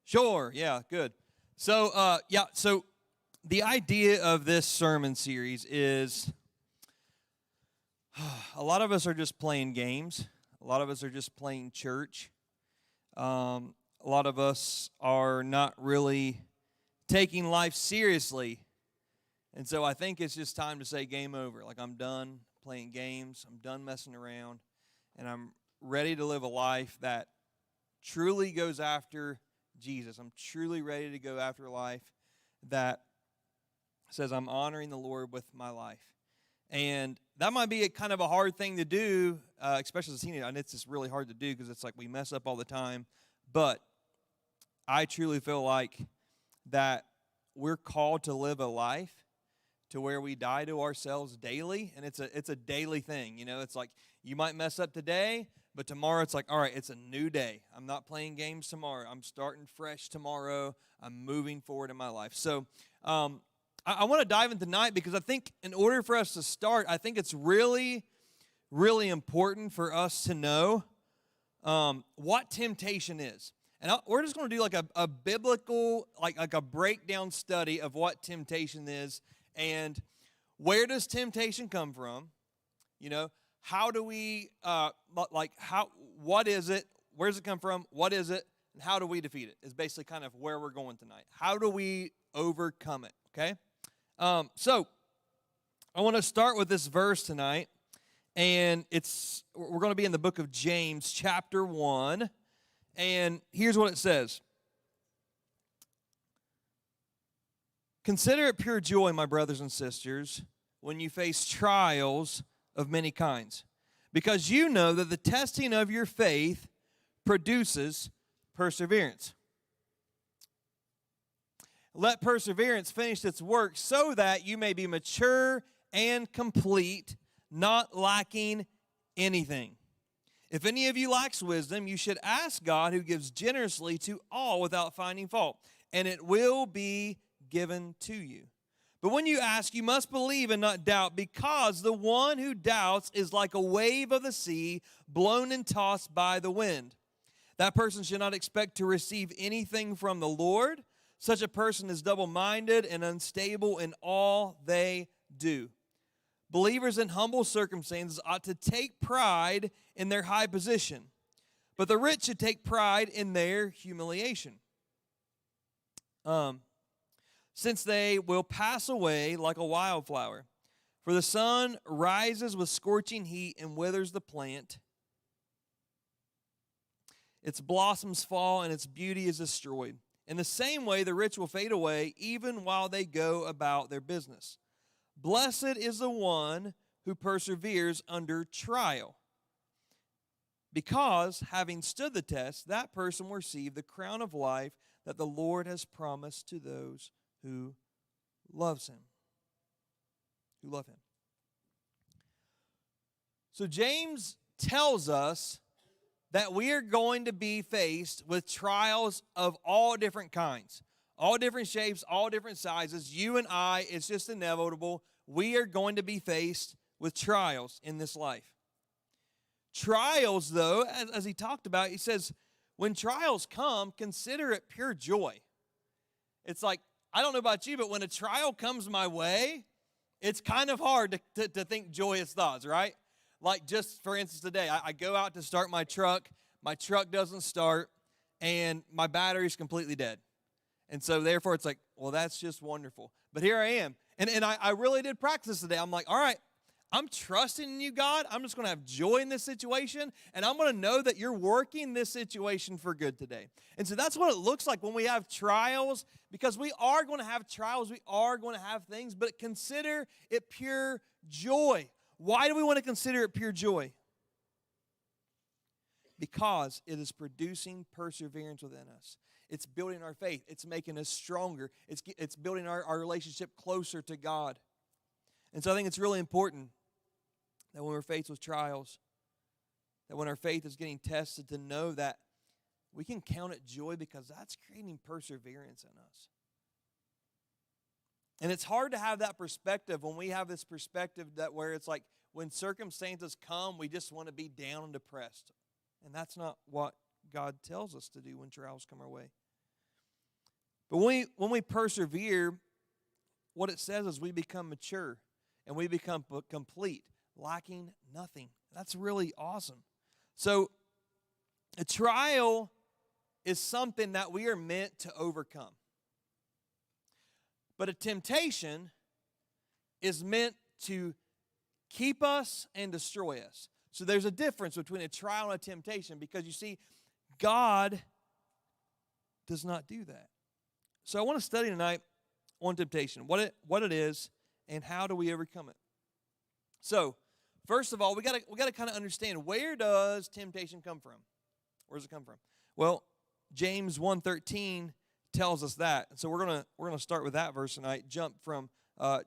Sure, yeah, good. So the idea of this sermon series is a lot of us are just playing games. A lot of us are just playing church. A lot of us are not really taking life seriously. And so I think it's just time to say game over. Like, I'm done playing games. I'm done messing around. And I'm ready to live a life that truly goes after Jesus. I'm truly ready to go after a life that says I'm honoring the Lord with my life. And that might be a kind of a hard thing to do, especially as a teenager. And it's just really hard to do because it's like we mess up all the time. But I truly feel like that we're called to live a life to where we die to ourselves daily, and it's a daily thing. You know, it's like you might mess up today, but tomorrow it's like, all right, it's a new day. I'm not playing games tomorrow. I'm starting fresh tomorrow. I'm moving forward in my life. So I want to dive in tonight because I think in order for us to start, I think it's really, really important for us to know what temptation is. And we're just going to do like a biblical, like a breakdown study of what temptation is and where does temptation come from? You know, how do we, what is it? Where does it come from? What is it? And how do we defeat it? Is basically kind of where we're going tonight. How do we overcome it? Okay? So I want to start with this verse tonight, and we're going to be in the book of James, chapter 1, and here's what it says. Consider it pure joy, my brothers and sisters, when you face trials of many kinds, because you know that the testing of your faith produces perseverance. Let perseverance finish its work so that you may be mature and complete, not lacking anything. If any of you lacks wisdom, you should ask God, who gives generously to all without finding fault, and it will be given to you. But when you ask, you must believe and not doubt, because the one who doubts is like a wave of the sea, blown and tossed by the wind. That person should not expect to receive anything from the Lord. Such a person is double-minded and unstable in all they do. Believers in humble circumstances ought to take pride in their high position, but the rich should take pride in their humiliation, since they will pass away like a wildflower. For the sun rises with scorching heat and withers the plant. Its blossoms fall and its beauty is destroyed. In the same way, the rich will fade away even while they go about their business. Blessed is the one who perseveres under trial, because having stood the test, that person will receive the crown of life that the Lord has promised to those who loves him. Who love him. So James tells us that we are going to be faced with trials of all different kinds. All different shapes, all different sizes. You and I, it's just inevitable. We are going to be faced with trials in this life. Trials, though, as he talked about, he says, when trials come, consider it pure joy. It's like, I don't know about you, but when a trial comes my way, it's kind of hard to think joyous thoughts, right? Like, just for instance, today, I go out to start my truck doesn't start, and my battery's completely dead. And so, therefore, it's like, well, that's just wonderful. But here I am. And I really did practice today. I'm like, all right, I'm trusting in you, God. I'm just going to have joy in this situation, and I'm going to know that you're working this situation for good today. And so that's what it looks like when we have trials, because we are going to have trials. We are going to have things, but consider it pure joy. Why do we want to consider it pure joy? Because it is producing perseverance within us. It's building our faith. It's making us stronger. It's building our relationship closer to God. And so I think it's really important that when we're faced with trials, that when our faith is getting tested, to know that we can count it joy, because that's creating perseverance in us. And it's hard to have that perspective when we have this perspective that where it's like when circumstances come, we just want to be down and depressed. And that's not what God tells us to do when trials come our way. But when we persevere, what it says is we become mature and we become complete, lacking nothing. That's really awesome. So a trial is something that we are meant to overcome. But a temptation is meant to keep us and destroy us. So there's a difference between a trial and a temptation, because you see, God does not do that. So I want to study tonight on temptation, what it is, and how do we overcome it. So, first of all, we got to kind of understand, where does temptation come from? Where does it come from? Well, James 1:13 tells us that. And so we're gonna start with that verse tonight. Jump from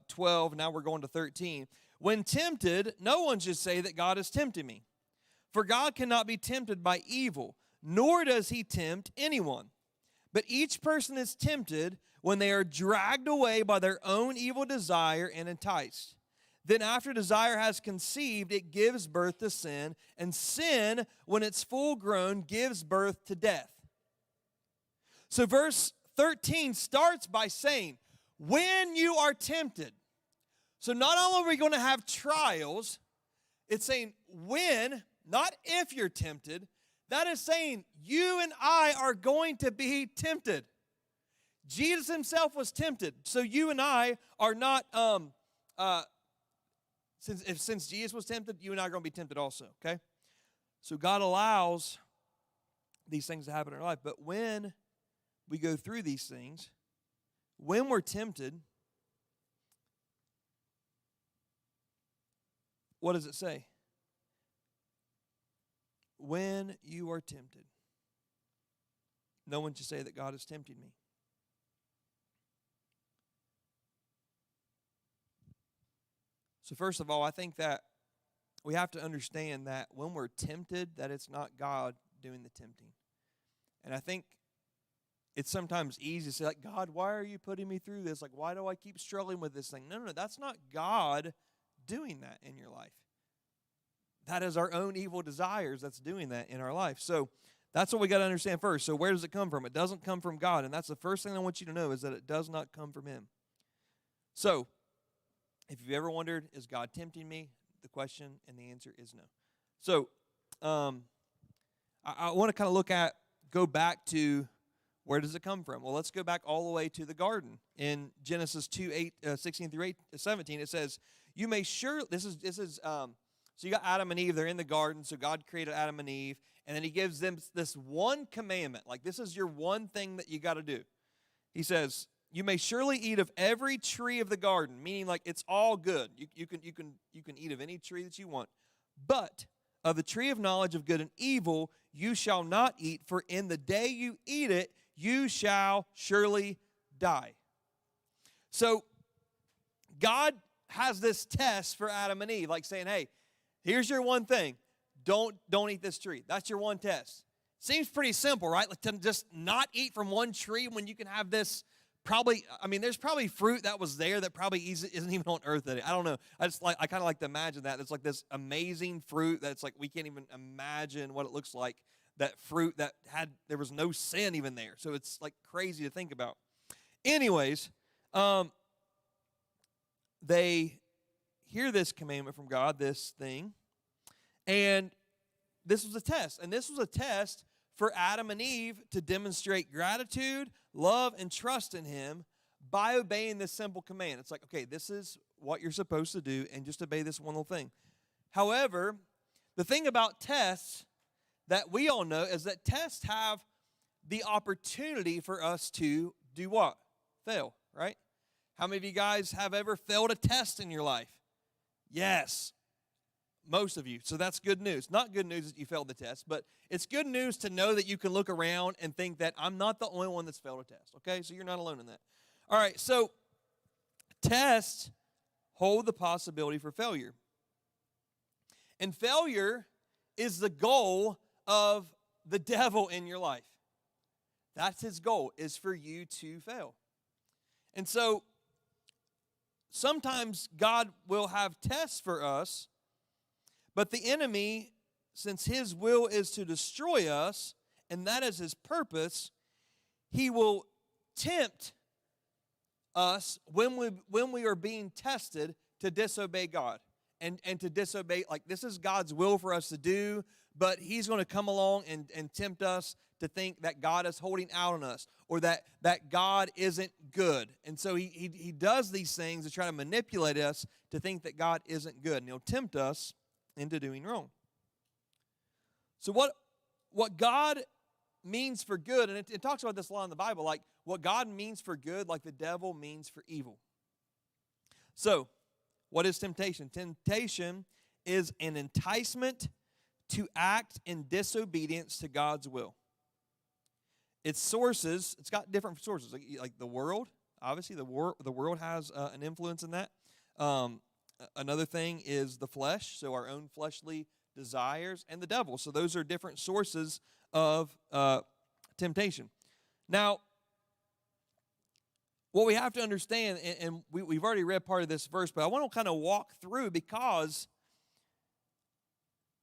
12. Now we're going to 13. When tempted, no one should say that God is tempting me, for God cannot be tempted by evil, nor does he tempt anyone. But each person is tempted when they are dragged away by their own evil desire and enticed. Then after desire has conceived, it gives birth to sin, and sin, when it's full grown, gives birth to death. So verse 13 starts by saying, when you are tempted. So not only are we going to have trials, it's saying when, not if you're tempted. That is saying you and I are going to be tempted. Jesus himself was tempted. So you and I are not, since Jesus was tempted, you and I are going to be tempted also, okay? So God allows these things to happen in our life. But when we go through these things, when we're tempted, what does it say? When you are tempted, no one should say that God is tempting me. So first of all, I think that we have to understand that when we're tempted, that it's not God doing the tempting. And I think it's sometimes easy to say, like, God, why are you putting me through this? Like, why do I keep struggling with this thing? No, that's not God doing that in your life. That is our own evil desires that's doing that in our life. So that's what we got to understand first. So where does it come from? It doesn't come from God. And that's the first thing I want you to know, is that it does not come from him. So if you've ever wondered, is God tempting me? The question and the answer is no. So I want to kind of go back to, where does it come from? Well, let's go back all the way to the garden. In Genesis 2:16 through 17, it says, you may sure, so you got Adam and Eve, they're in the garden, so God created Adam and Eve, and then he gives them this one commandment, like this is your one thing that you got to do. He says, you may surely eat of every tree of the garden, meaning like it's all good. You can eat of any tree that you want. But of the tree of knowledge of good and evil you shall not eat, for in the day you eat it, you shall surely die. So God has this test for Adam and Eve, like saying, hey, here's your one thing. Don't eat this tree. That's your one test. Seems pretty simple, right? Like to just not eat from one tree when you can have this. There's probably fruit that was there that probably isn't even on earth today. I don't know. I kind of like to imagine that. It's like this amazing fruit that's like we can't even imagine what it looks like. That fruit that there was no sin even there. So it's like crazy to think about. Anyways, they hear this commandment from God, this thing, and this was a test. And this was a test for Adam and Eve to demonstrate gratitude, love, and trust in him by obeying this simple command. It's like, okay, this is what you're supposed to do, and just obey this one little thing. However, the thing about tests that we all know is that tests have the opportunity for us to do what? Fail, right? How many of you guys have ever failed a test in your life? Yes, most of you. So that's good news. Not good news that you failed the test, but it's good news to know that you can look around and think that I'm not the only one that's failed a test, okay? So you're not alone in that. All right, so tests hold the possibility for failure. And failure is the goal of the devil in your life. That's his goal, is for you to fail. And so sometimes God will have tests for us, but the enemy, since his will is to destroy us, and that is his purpose, he will tempt us when we are being tested to disobey God and to disobey, like this is God's will for us to do, but he's going to come along and tempt us to think that God is holding out on us or that God isn't good. And so he does these things to try to manipulate us to think that God isn't good, and he'll tempt us into doing wrong. So what God means for good, and it talks about this a lot in the Bible, like what God means for good, like the devil means for evil. So, what is temptation? Temptation is an enticement to act in disobedience to God's will. Its sources, it's got different sources, like the world. Obviously, the world has an influence in that. Another thing is the flesh, so our own fleshly desires, and the devil. So those are different sources of temptation. Now, what we have to understand, and we've already read part of this verse, but I want to kind of walk through because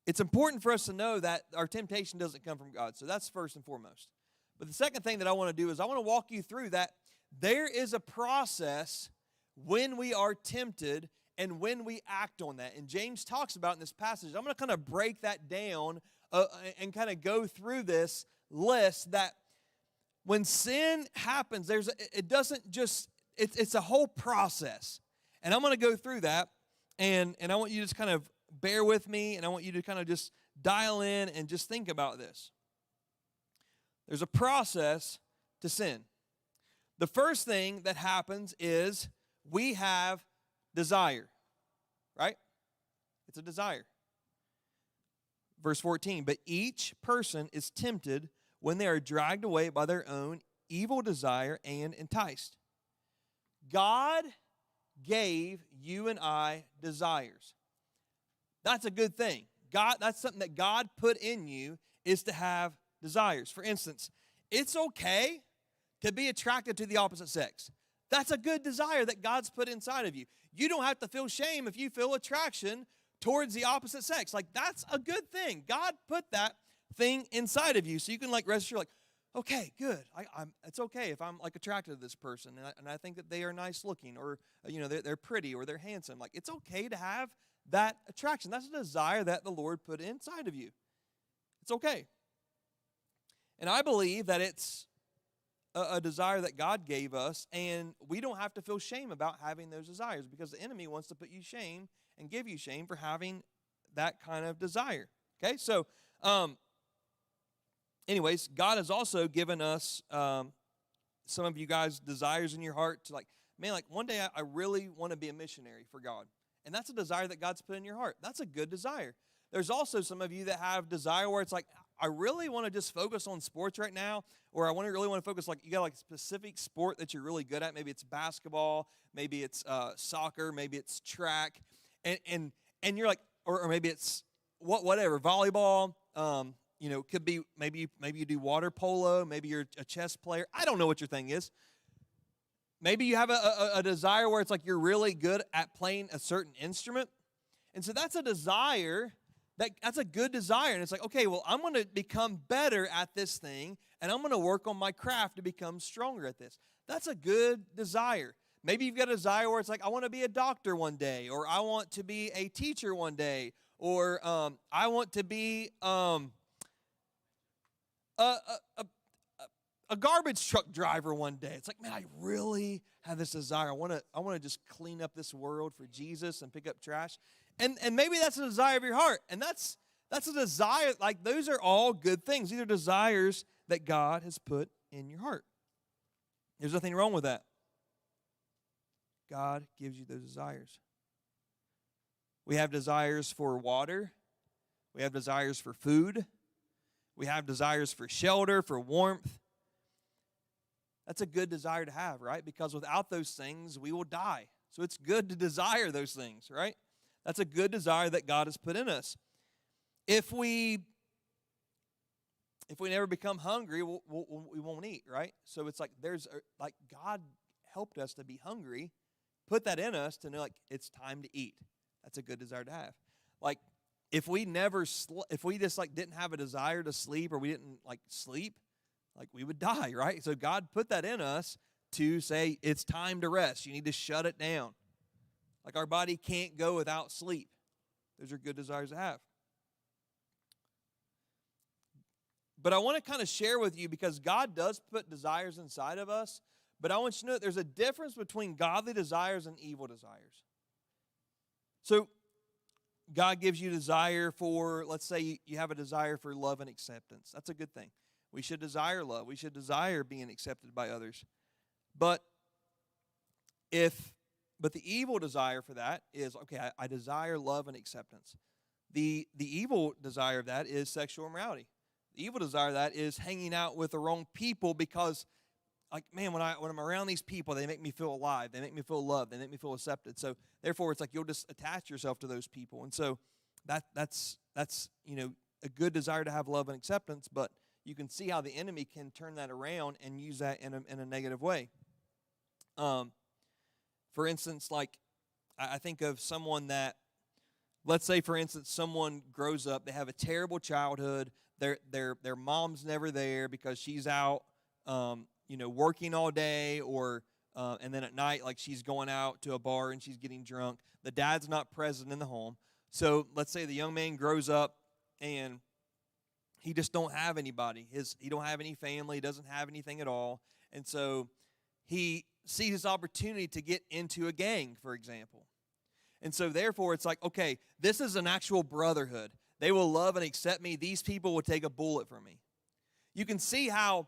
it's important for us to know that our temptation doesn't come from God. So that's first and foremost. But the second thing that I want to do is I want to walk you through that there is a process when we are tempted and when we act on that. And James talks about in this passage. I'm going to kind of break that down and kind of go through this list that when sin happens, it's a whole process. And I'm going to go through that, and I want you to just kind of bear with me, and I want you to kind of just dial in and just think about this. There's a process to sin. The first thing that happens is we have desire, right? It's a desire. Verse 14, but each person is tempted when they are dragged away by their own evil desire and enticed. God gave you and I desires. That's a good thing. That's something that God put in you, is to have desires. For instance, it's okay to be attracted to the opposite sex. That's a good desire that God's put inside of you. You don't have to feel shame if you feel attraction towards the opposite sex. Like, that's a good thing. God put that thing inside of you, so you can like rest assured, like, okay, good. It's okay if I'm like attracted to this person, and I think that they are nice looking, or they're pretty, or they're handsome. Like, it's okay to have that attraction. That's a desire that the Lord put inside of you. It's okay. And I believe that it's a desire that God gave us, and we don't have to feel shame about having those desires, because the enemy wants to put you shame and give you shame for having that kind of desire. Okay, so anyways, God has also given us, some of you guys, desires in your heart to like one day I really want to be a missionary for God. And that's a desire that God's put in your heart. That's a good desire. There's also some of you that have desire where it's like, I really want to just focus on sports right now, or I really want to focus, like, you got like a specific sport that you're really good at. Maybe it's basketball, maybe it's soccer, maybe it's track, and you're like, or maybe it's whatever, volleyball. Could be maybe you do water polo, maybe you're a chess player. I don't know what your thing is. Maybe you have a desire where it's like you're really good at playing a certain instrument. And so that's a desire, that's a good desire. And it's like, okay, well, I'm going to become better at this thing, and I'm going to work on my craft to become stronger at this. That's a good desire. Maybe you've got a desire where it's like, I want to be a doctor one day, or I want to be a teacher one day, or I want to be a garbage truck driver one day. It's like, man, I really have this desire. I want to just clean up this world for Jesus and pick up trash. And maybe that's a desire of your heart. And that's a desire. Like, those are all good things. These are desires that God has put in your heart. There's nothing wrong with that. God gives you those desires. We have desires for water. We have desires for food. We have desires for shelter, for warmth. That's a good desire to have, right? Because without those things, we will die. So it's good to desire those things, right? That's a good desire that God has put in us. If we never become hungry, we won't eat, right? So it's like God helped us to be hungry, put that in us to know, like, it's time to eat. That's a good desire to have. Like, if we just like didn't have a desire to sleep, or we didn't like sleep, like we would die, right? So God put that in us to say it's time to rest. You need to shut it down. Like our body can't go without sleep. Those are good desires to have. But I want to kind of share with you, because God does put desires inside of us, but I want you to know that there's a difference between godly desires and evil desires. So God gives you desire for, let's say you have a desire for love and acceptance. That's a good thing. We should desire love. We should desire being accepted by others. But the evil desire for that is, okay, I desire love and acceptance. The evil desire of that is sexual immorality. The evil desire of that is hanging out with the wrong people, because, like, man, when I'm around these people, they make me feel alive. They make me feel loved. They make me feel accepted. So therefore, it's like you'll just attach yourself to those people. And so that's a good desire to have love and acceptance, but you can see how the enemy can turn that around and use that in a negative way. For instance, like I think of someone that, let's say, for instance, someone grows up, they have a terrible childhood. Their mom's never there because she's out, working all day, or and then at night, like, she's going out to a bar and she's getting drunk. The dad's not present in the home. So let's say the young man grows up and he just don't have anybody. He don't have any family. He doesn't have anything at all. And so he sees his opportunity to get into a gang, for example. And so therefore, it's like, okay, this is an actual brotherhood. They will love and accept me. These people will take a bullet for me. You can see how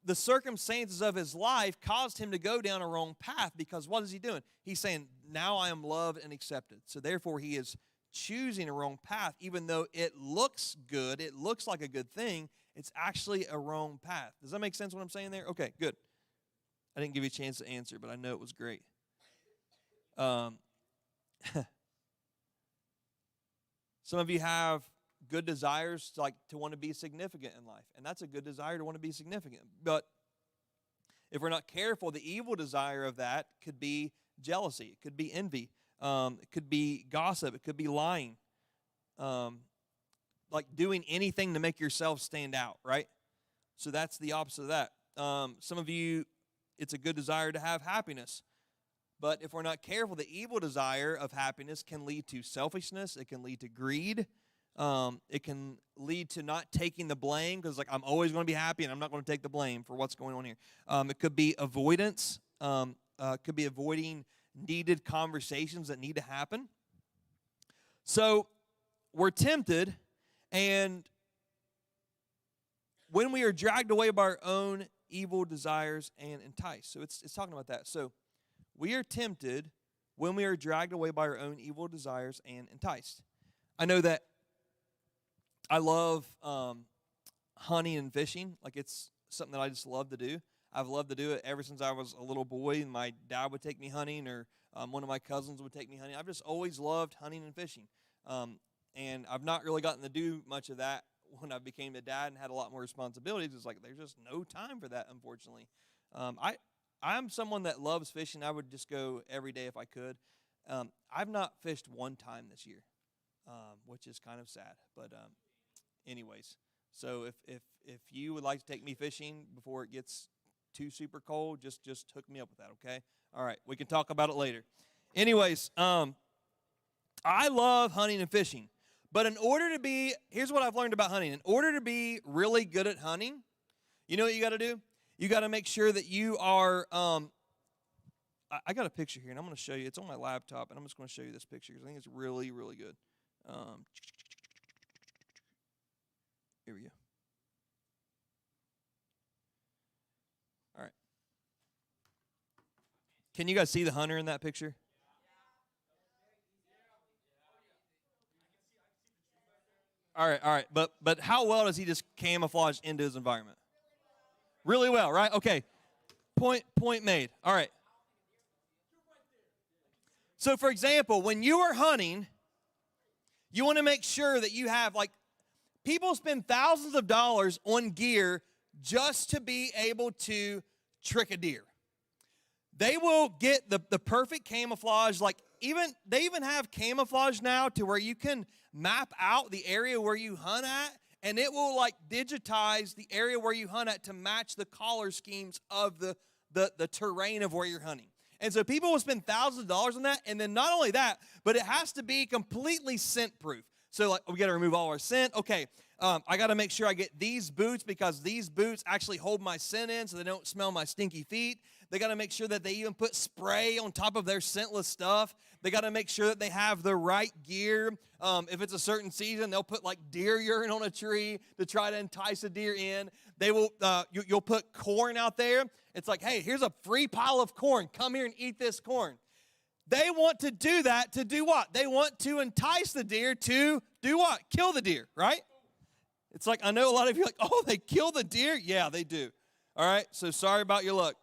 the circumstances of his life caused him to go down a wrong path, because what is he doing? He's saying, now I am loved and accepted. So therefore, he is choosing a wrong path. Even though it looks good, it looks like a good thing, it's actually a wrong path. Does that make sense what I'm saying there? Okay, good. I didn't give you a chance to answer, but I know it was great. Some of you have good desires, like to want to be significant in life, and that's a good desire, to want to be significant. But if we're not careful, the evil desire of that could be jealousy, it could be envy, it could be gossip, it could be lying, like doing anything to make yourself stand out, right? So that's the opposite of that. Some of you, it's a good desire to have happiness. But if we're not careful, the evil desire of happiness can lead to selfishness. It can lead to greed. It can lead to not taking the blame, because, like, I'm always going to be happy and I'm not going to take the blame for what's going on here. It could be avoidance. It could be avoiding needed conversations that need to happen. So we're tempted, and when we are dragged away by our own evil desires and enticed. So it's talking about that. So we are tempted when we are dragged away by our own evil desires and enticed. I know that I love hunting and fishing. Like, it's something that I just love to do. I've loved to do it ever since I was a little boy, and my dad would take me hunting, or one of my cousins would take me hunting. I've just always loved hunting and fishing. And I've not really gotten to do much of that when I became a dad and had a lot more responsibilities. It's like there's just no time for that, unfortunately. I'm someone that loves fishing. I would just go every day if I could. I've not fished one time this year, which is kind of sad. But anyways, so if you would like to take me fishing before it gets too super cold, just hook me up with that, okay? All right, we can talk about it later. Anyways, I love hunting and fishing. But here's what I've learned about hunting. In order to be really good at hunting, you know what you got to do? You got to make sure that you are, I got a picture here, and I'm going to show you. It's on my laptop, and I'm just going to show you this picture because I think it's really, really good. Here we go. All right. Can you guys see the hunter in that picture? All right. But how well does he just camouflage into his environment? Really well, right? Okay. Point made. All right. So, for example, when you are hunting, you want to make sure that you have, like, people spend thousands of dollars on gear just to be able to trick a deer. They will get the perfect camouflage. Like, they even have camouflage now to where you can map out the area where you hunt at, and it will like digitize the area where you hunt at to match the color schemes of the terrain of where you're hunting. And so people will spend thousands of dollars on that, and then not only that, but it has to be completely scent proof. So like we got to remove all our scent. Okay, I got to make sure I get these boots because these boots actually hold my scent in so they don't smell my stinky feet. They got to make sure that they even put spray on top of their scentless stuff. They got to make sure that they have the right gear. If it's a certain season, they'll put like deer urine on a tree to try to entice a deer in. They will. You'll put corn out there. It's like, hey, here's a free pile of corn. Come here and eat this corn. They want to do that to do what? They want to entice the deer to do what? Kill the deer, right? It's like, I know a lot of you are like, oh, they kill the deer? Yeah, they do. All right, so sorry about your luck.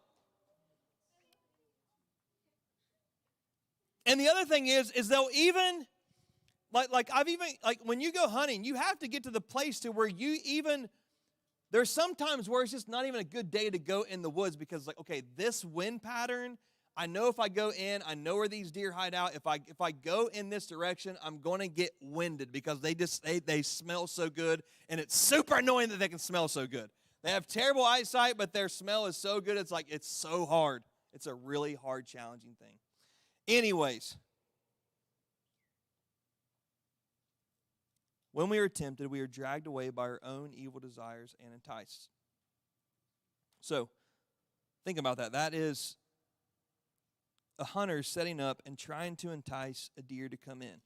And the other thing is they'll even, like when you go hunting, you have to get to the place to where you even, there's sometimes where it's just not even a good day to go in the woods because like, okay, this wind pattern, I know if I go in, I know where these deer hide out. If I go in this direction, I'm going to get winded because they smell so good, and it's super annoying that they can smell so good. They have terrible eyesight, but their smell is so good, it's like it's so hard. It's a really hard, challenging thing. Anyways, when we are tempted, we are dragged away by our own evil desires and enticed. So, think about that. That is a hunter setting up and trying to entice a deer to come in.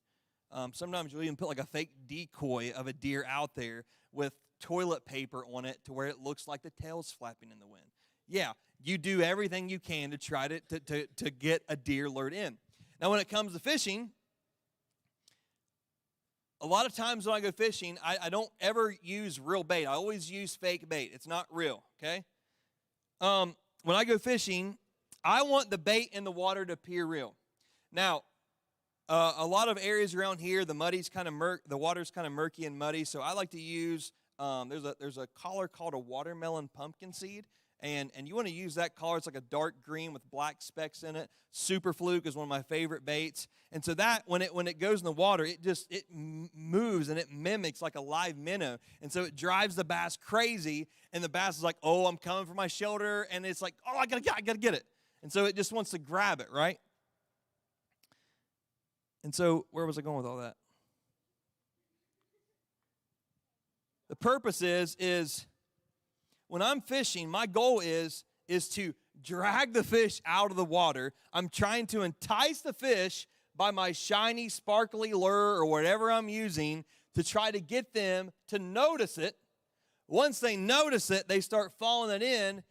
Sometimes you'll even put like a fake decoy of a deer out there with toilet paper on it to where it looks like the tail's flapping in the wind. Yeah, you do everything you can to try to get a deer lured in. Now, when it comes to fishing, a lot of times when I go fishing, I don't ever use real bait. I always use fake bait. It's not real, okay? When I go fishing, I want the bait in the water to appear real. Now, a lot of areas around here, the water's kind of murky and muddy, so I like to use, there's a color called a watermelon pumpkin seed, and you want to use that color. It's like a dark green with black specks in it. Super Fluke is one of my favorite baits. And so that, when it goes in the water, it moves and it mimics like a live minnow. And so it drives the bass crazy, and the bass is like, oh, I'm coming for my shoulder, and it's like, oh, I gotta get it. And so it just wants to grab it, right? And so where was I going with all that? The purpose is when I'm fishing, my goal is to drag the fish out of the water. I'm trying to entice the fish by my shiny, sparkly lure or whatever I'm using to try to get them to notice it. Once they notice it, they start following it in,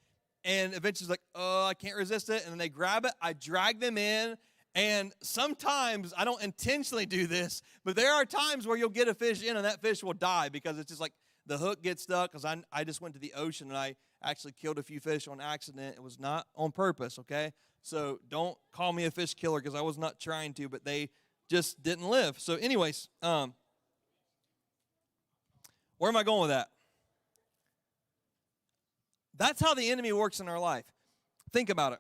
and eventually it's like, oh, I can't resist it, and then they grab it. I drag them in, and sometimes I don't intentionally do this, but there are times where you'll get a fish in, and that fish will die because it's just like the hook gets stuck because I just went to the ocean, and I actually killed a few fish on accident. It was not on purpose, okay? So don't call me a fish killer because I was not trying to, but they just didn't live. So anyways, where am I going with that? That's how the enemy works in our life. Think about it.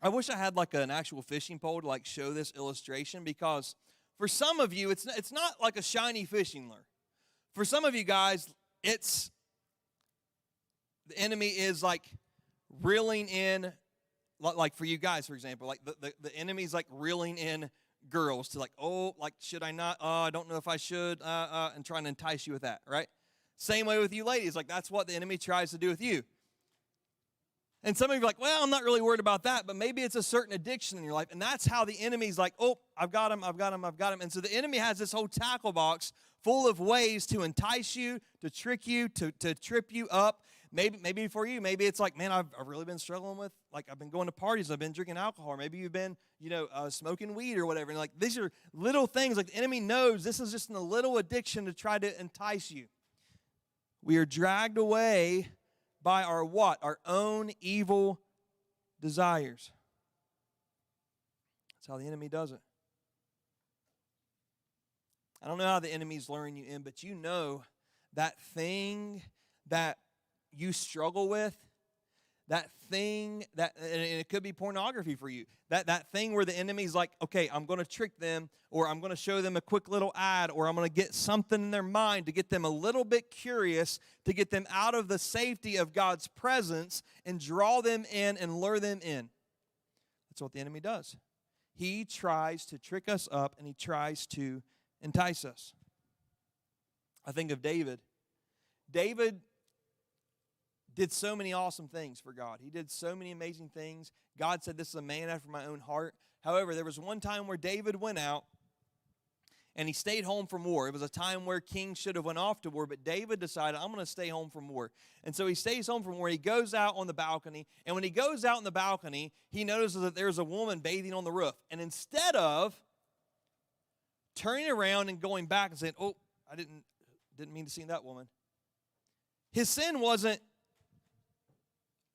I wish I had like an actual fishing pole to like show this illustration, because for some of you, it's not like a shiny fishing lure. For some of you guys, it's the enemy is like reeling in, like for you guys, for example, like the enemy's like reeling in girls to like, oh, like should I not? Oh, I don't know if I should, and trying to entice you with that, right? Same way with you ladies, like that's what the enemy tries to do with you. And some of you are like, well, I'm not really worried about that, but maybe it's a certain addiction in your life. And that's how the enemy's like, oh, I've got him. And so the enemy has this whole tackle box full of ways to entice you, to trick you, to trip you up. Maybe for you, maybe it's like, man, I've really been struggling with, like I've been going to parties, I've been drinking alcohol, or maybe you've been, smoking weed or whatever. And like these are little things, like the enemy knows this is just a little addiction to try to entice you. We are dragged away by our what? Our own evil desires. That's how the enemy does it. I don't know how the enemy's luring you in, but you know that thing that you struggle with, that thing, and it could be pornography for you, that thing where the enemy's like, okay, I'm going to trick them, or I'm going to show them a quick little ad, or I'm going to get something in their mind to get them a little bit curious, to get them out of the safety of God's presence and draw them in and lure them in. That's what the enemy does. He tries to trick us up, and he tries to entice us. I think of David. David did so many awesome things for God. He did so many amazing things. God said, this is a man after my own heart. However, there was one time where David went out and he stayed home from war. It was a time where kings should have went off to war, but David decided, I'm going to stay home from war. And so he stays home from war. He goes out on the balcony, and when he goes out on the balcony, he notices that there's a woman bathing on the roof. And instead of turning around and going back and saying, oh, I didn't mean to see that woman, his sin wasn't,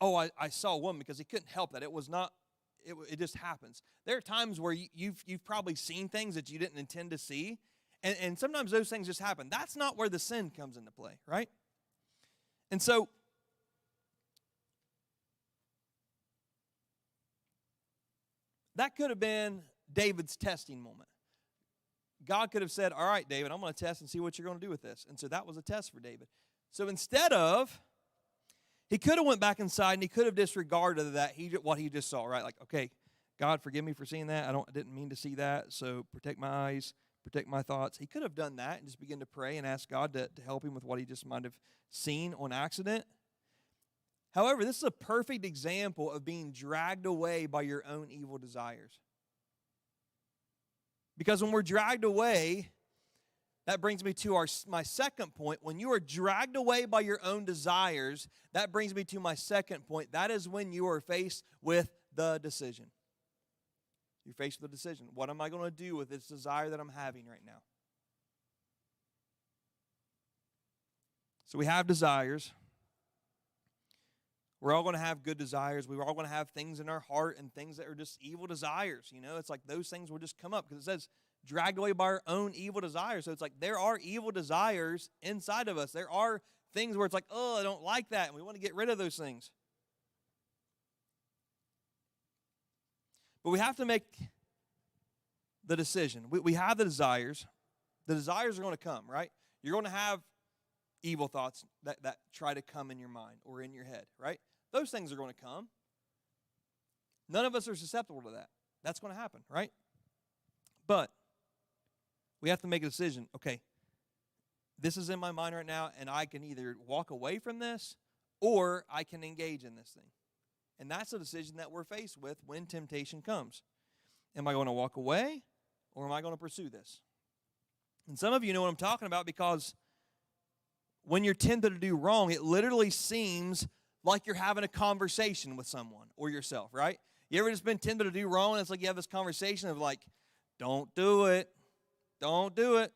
oh, I saw a woman, because he couldn't help that. It was not, it just happens. There are times where you've probably seen things that you didn't intend to see, and sometimes those things just happen. That's not where the sin comes into play, right? And so, that could have been David's testing moment. God could have said, all right, David, I'm going to test and see what you're going to do with this. And so that was a test for David. So instead of, he could have went back inside and he could have disregarded that, what he just saw, right? Like, okay, God, forgive me for seeing that. I didn't mean to see that, so protect my eyes, protect my thoughts. He could have done that and just begin to pray and ask God to help him with what he just might have seen on accident. However, this is a perfect example of being dragged away by your own evil desires. Because when we're dragged away, that brings me to my second point. When you are dragged away by your own desires, that brings me to my second point. That is when you are faced with the decision. You're faced with a decision. What am I going to do with this desire that I'm having right now? So we have desires. We're all going to have good desires. We're all going to have things in our heart and things that are just evil desires. You know, it's like those things will just come up because it says dragged away by our own evil desires. So it's like there are evil desires inside of us. There are things where it's like, oh, I don't like that, and we want to get rid of those things. But we have to make the decision. We have the desires. The desires are going to come, right? You're going to have evil thoughts that try to come in your mind or in your head, right? Those things are going to come. None of us are susceptible to that. That's going to happen, right? But we have to make a decision. Okay, this is in my mind right now, and I can either walk away from this or I can engage in this thing. And that's a decision that we're faced with when temptation comes. Am I going to walk away or am I going to pursue this? And some of you know what I'm talking about, because when you're tempted to do wrong, it literally seems like you're having a conversation with someone or yourself, right? You ever just been tempted to do wrong, and it's like you have this conversation of like, don't do it. Don't do it.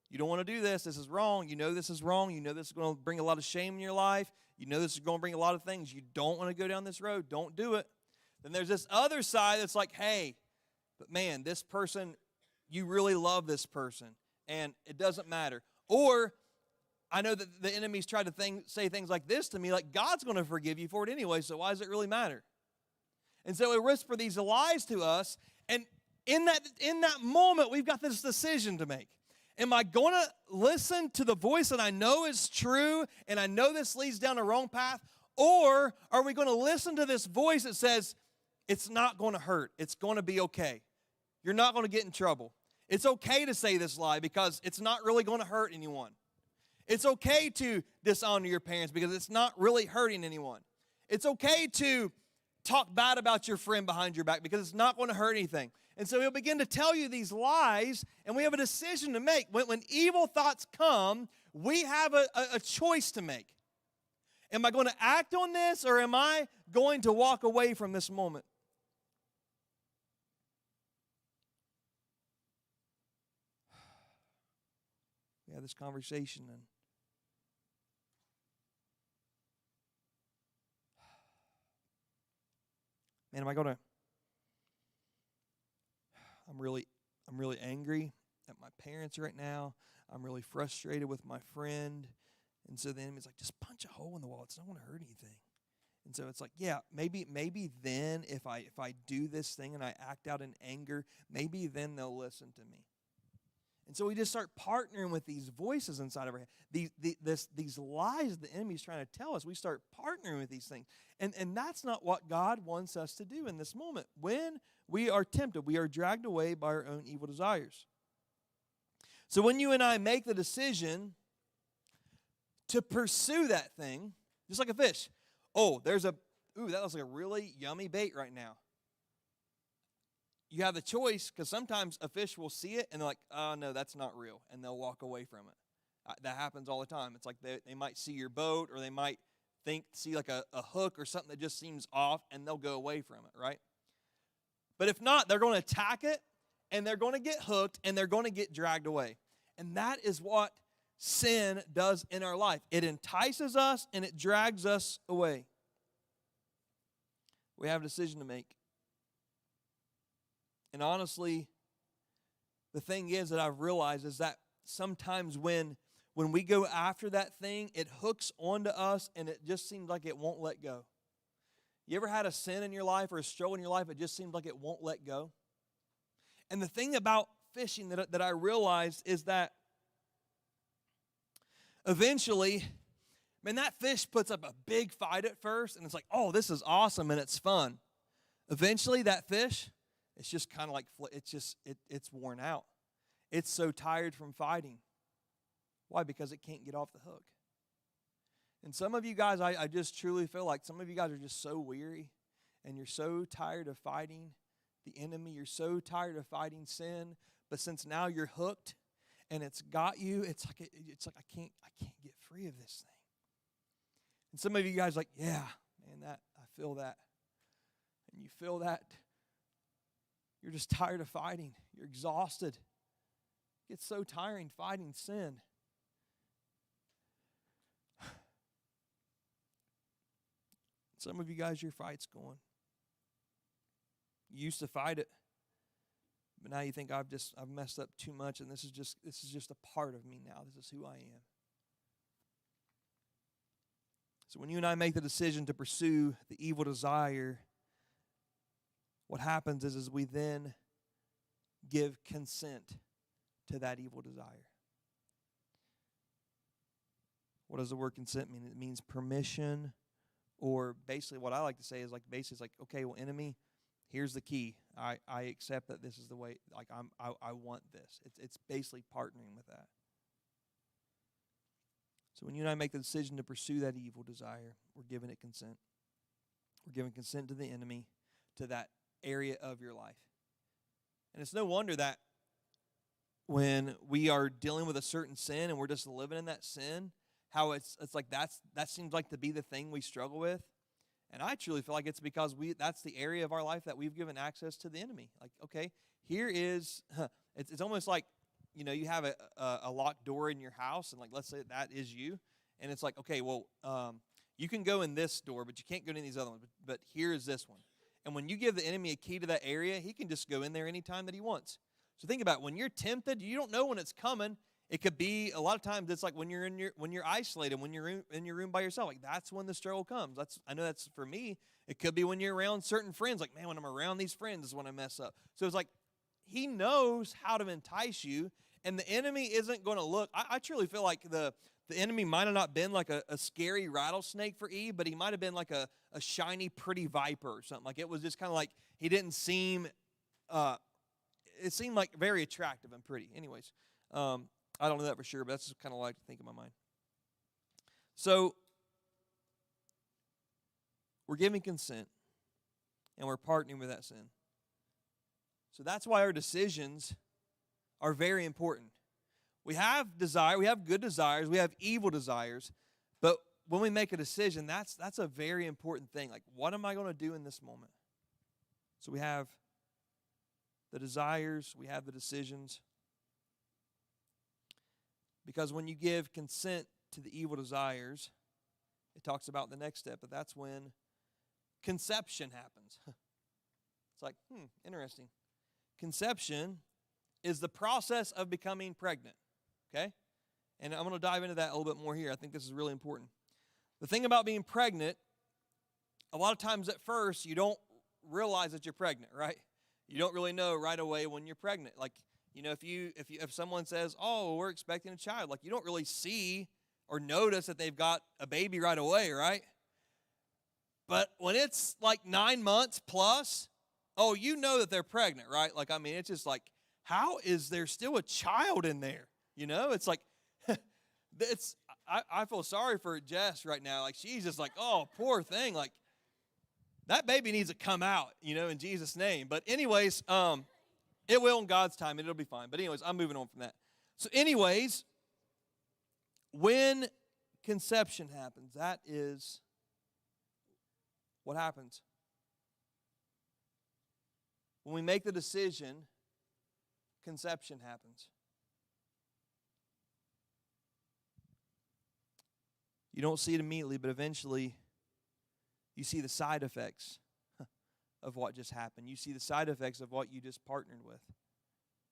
You don't want to do this. This is wrong. You know this is wrong. You know this is going to bring a lot of shame in your life. You know this is going to bring a lot of things. You don't want to go down this road. Don't do it. Then there's this other side that's like, hey, but man, this person, you really love this person, and it doesn't matter. Or I know that the enemy's tried to say things like this to me, like God's going to forgive you for it anyway, so why does it really matter? And so it whisper these lies to us, and in that moment, we've got this decision to make. Am I going to listen to the voice that I know is true, and I know this leads down a wrong path, or are we going to listen to this voice that says, it's not going to hurt, it's going to be okay, you're not going to get in trouble, it's okay to say this lie because it's not really going to hurt anyone. It's okay to dishonor your parents because it's not really hurting anyone. It's okay to talk bad about your friend behind your back because it's not going to hurt anything. And so he'll begin to tell you these lies, and we have a decision to make. When evil thoughts come, we have a choice to make. Am I going to act on this, or am I going to walk away from this moment? We have this conversation, and man, am I going to? I'm really angry at my parents right now. I'm really frustrated with my friend. And so the enemy's like, just punch a hole in the wall. It's not going to hurt anything. And so it's like, yeah, maybe then if I do this thing and I act out in anger, maybe then they'll listen to me. And so we just start partnering with these voices inside of our head, these lies the enemy's trying to tell us. We start partnering with these things. And that's not what God wants us to do in this moment. When we are tempted, we are dragged away by our own evil desires. So when you and I make the decision to pursue that thing, just like a fish. Oh, that looks like a really yummy bait right now. You have the choice, because sometimes a fish will see it and they're like, oh, no, that's not real, and they'll walk away from it. That happens all the time. It's like they might see your boat, or they might see like a hook or something that just seems off, and they'll go away from it, right? But if not, they're going to attack it, and they're going to get hooked, and they're going to get dragged away. And that is what sin does in our life. It entices us, and it drags us away. We have a decision to make. And honestly, the thing is that I've realized is that sometimes when we go after that thing, it hooks onto us and it just seems like it won't let go. You ever had a sin in your life or a struggle in your life, it just seems like it won't let go? And the thing about fishing that I realized is that eventually, man, that fish puts up a big fight at first, and it's like, oh, this is awesome and it's fun. Eventually, that fish, it's just kind of like, it's worn out. It's so tired from fighting. Why? Because it can't get off the hook. And some of you guys, I just truly feel like some of you guys are just so weary, and you're so tired of fighting the enemy. You're so tired of fighting sin. But since now you're hooked and it's got you, it's like I can't get free of this thing. And some of you guys are like, yeah, man, I feel that. And you feel that. You're just tired of fighting. You're exhausted. It's so tiring fighting sin. Some of you guys, your fight's going. You used to fight it, but now you think I've messed up too much, and this is just a part of me now. This is who I am. So when you and I make the decision to pursue the evil desire, what happens is we then give consent to that evil desire. What does the word consent mean? It means permission, or basically what I like to say is it's like, okay, well, enemy, here's the key. I accept that this is the way, like I want this. It's basically partnering with that. So when you and I make the decision to pursue that evil desire, we're giving it consent. We're giving consent to the enemy, to that area of your life. And it's no wonder that when we are dealing with a certain sin and we're just living in that sin, how it's like that seems like to be the thing we struggle with. And I truly feel like it's because that's the area of our life that we've given access to the enemy. Like, okay, here is, it's almost like, you have a locked door in your house, and like, let's say that is you, and it's like, okay, well, you can go in this door, but you can't go in these other ones, but here is this one. And when you give the enemy a key to that area, he can just go in there anytime that he wants. So think about it. When you're tempted, you don't know when it's coming. It could be, a lot of times, it's like when you're isolated, when you're in your room by yourself. Like, that's when the struggle comes. I know that's for me. It could be when you're around certain friends. Like, man, when I'm around these friends is when I mess up. So it's like he knows how to entice you, and the enemy isn't going to look. I truly feel like the enemy might have not been like a scary rattlesnake for Eve, but he might have been like a shiny, pretty viper or something. Like, it was just kind of like he didn't seem, it seemed like very attractive and pretty. Anyways, I don't know that for sure, but that's just kind of what I like to think in my mind. So we're giving consent, and we're partnering with that sin. So that's why our decisions are very important. We have desire, we have good desires, we have evil desires, but when we make a decision, that's a very important thing. Like, what am I going to do in this moment? So we have the desires, we have the decisions. Because when you give consent to the evil desires, it talks about the next step, but that's when conception happens. It's like, interesting. Conception is the process of becoming pregnant, okay? And I'm going to dive into that a little bit more here. I think this is really important. The thing about being pregnant, a lot of times at first you don't realize that you're pregnant, right? You don't really know right away when you're pregnant. Like, if someone says, "Oh, we're expecting a child," like you don't really see or notice that they've got a baby right away, right? But when it's like 9 months plus, oh, you know that they're pregnant, right? Like, I mean, it's just like, how is there still a child in there? It's like, I feel sorry for Jess right now. Like, she's just like, oh, poor thing. Like, that baby needs to come out, in Jesus' name. But anyways, it will in God's time, and it'll be fine. But anyways, I'm moving on from that. So anyways, when conception happens, that is what happens. When we make the decision, conception happens. You don't see it immediately, but eventually you see the side effects of what just happened. You see the side effects of what you just partnered with.